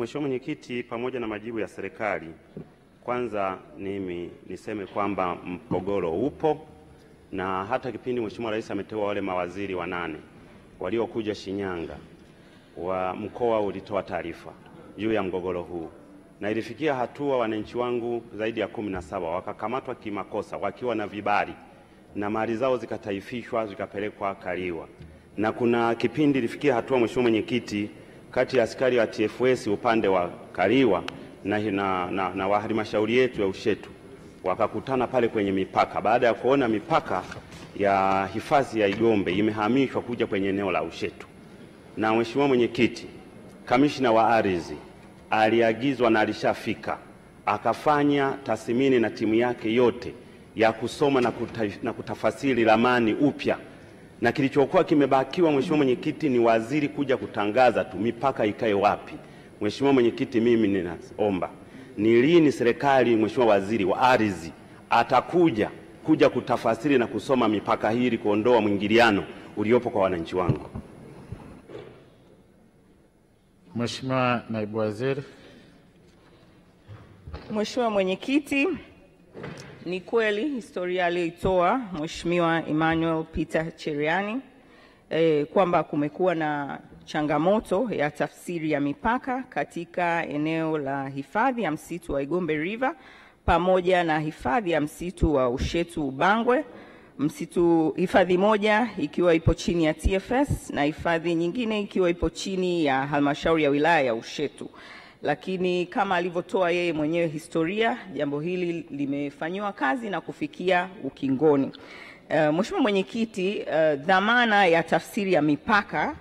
Mheshimiwa Mwenyekiti, pamoja na majibu ya serikali, kwanza mimi niseme kwamba mgogoro upo, na hata kipindi Mheshimiwa Rais ameteua wale mawaziri 8 waliokuja Shinyanga, wa mkoa ulitoa taarifa juu ya mgogoro huu, na ilifikia hatua wananchi wangu zaidi ya 17 wakakamatwa kimakosa wakiwa na vibali na mali zao zikataifishwa zikapelekwa Kaliwa. Na kuna kipindi ilifikia hatua, Mheshimiwa Mwenyekiti, kati ya askari wa TFS upande wa Kaliwa na wa halmashauri yetu ya Ushetu wakakutana pale kwenye mipaka, baada ya kuona mipaka ya hifadhi ya Igombe imehamishwa kuja kwenye eneo la Ushetu. Na Mheshimiwa Mwenyekiti, kamishna wa ardhi aliagizwa na alishafika akafanya tathmini na timu yake yote ya kusoma na kutafasiri ramani upya, na kilichokuwa kimebakiwa, Mheshimiwa Mwenyekiti, ni waziri kuja kutangaza tu mipaka ikae wapi. Mheshimiwa Mwenyekiti, mimi ninaomba ni lini serikali, Mheshimiwa Waziri wa Ardhi, atakuja kutafasiri na kusoma mipaka hii ili kuondoa mwingiliano uliopo kwa wananchi wangu. Mheshimiwa Naibu Waziri. Mheshimiwa Mwenyekiti, ni kweli historia aliyoitoa Mheshimiwa Emmanuel Peter Cheriani kwamba kumekuwa na changamoto ya tafsiri ya mipaka katika eneo la hifadhi ya msitu wa Igombe River pamoja na hifadhi ya msitu wa Ushetu Bangwe, hifadhi moja ikiwa ipo chini ya TFS na hifadhi nyingine ikiwa ipo chini ya halmashauri ya wilaya ya Ushetu. Lakini kama alivyotoa yeye mwenyewe historia, jambo hili limefanywa kazi na kufikia ukingoni. Mheshimiwa Mwenyekiti, dhamana ya tafsiri ya mipaka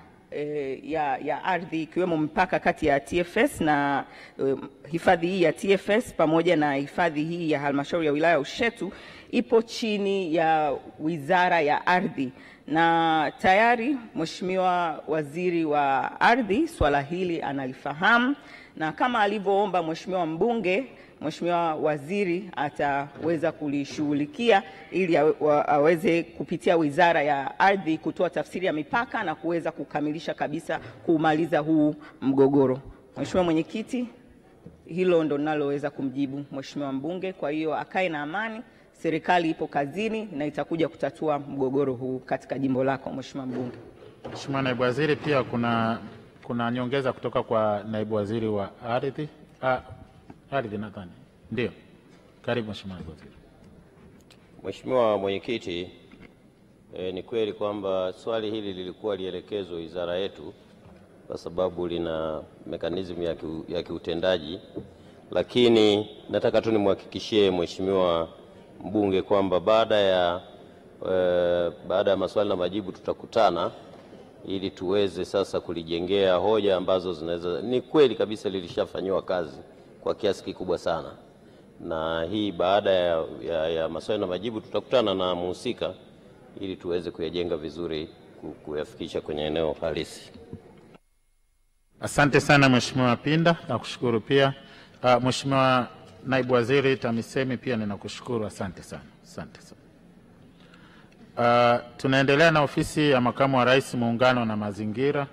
ya ardhi ikiwemo mipaka kati ya TFS na hifadhi hii ya TFS pamoja na hifadhi hii ya halmashauri ya wilaya Ushetu ipo chini ya Wizara ya Ardhi, na tayari Mheshimiwa Waziri wa Ardhi swala hili analifahamu, na kama alivyoomba Mheshimiwa mbunge, Mheshimiwa Waziri ataweza kulishughulikia ili aweze kupitia Wizara ya Ardhi kutoa tafsiri ya mipaka na kuweza kukamilisha kabisa kumaliza huu mgogoro. Mheshimiwa Mwenyekiti, hilo ndo ninaloweza kumjibu Mheshimiwa mbunge. Kwa hiyo akae na amani, serikali ipo kazini na itakuja kutatua mgogoro huu katika jimbo lako Mheshimiwa mbunge. Mheshimiwa Naibu Waziri, pia kuna nyongeza kutoka kwa Naibu Waziri wa Ardhi. Ardhi nadhani. Ndio. Karibu Mheshimiwa Naibu Waziri. Mheshimiwa Mwenyekiti, ni kweli kwamba swali hili lilikuwa lielekezwe wizara yetu kwa sababu lina mekanizmu ya kiutendaji, lakini nataka tu nimhakikishie Mheshimiwa mbunge kwamba baada ya maswali na majibu tutakutana ili tuweze sasa kulijengea hoja ambazo zinaweza. Ni kweli kabisa lilishafanywa kazi kwa kiasi kikubwa sana, na hii baada ya maswali na majibu tutakutana na mhusika ili tuweze kuyajenga vizuri, kuyafikisha kwenye eneo halisi. Asante sana Mheshimiwa Pinda, nakushukuru pia. Mheshimiwa Naibu Waziri TAMISEMI pia ninakushukuru, asante sana. Asante sana. Tunaendelea na ofisi ya Makamu wa Rais Muungano na Mazingira.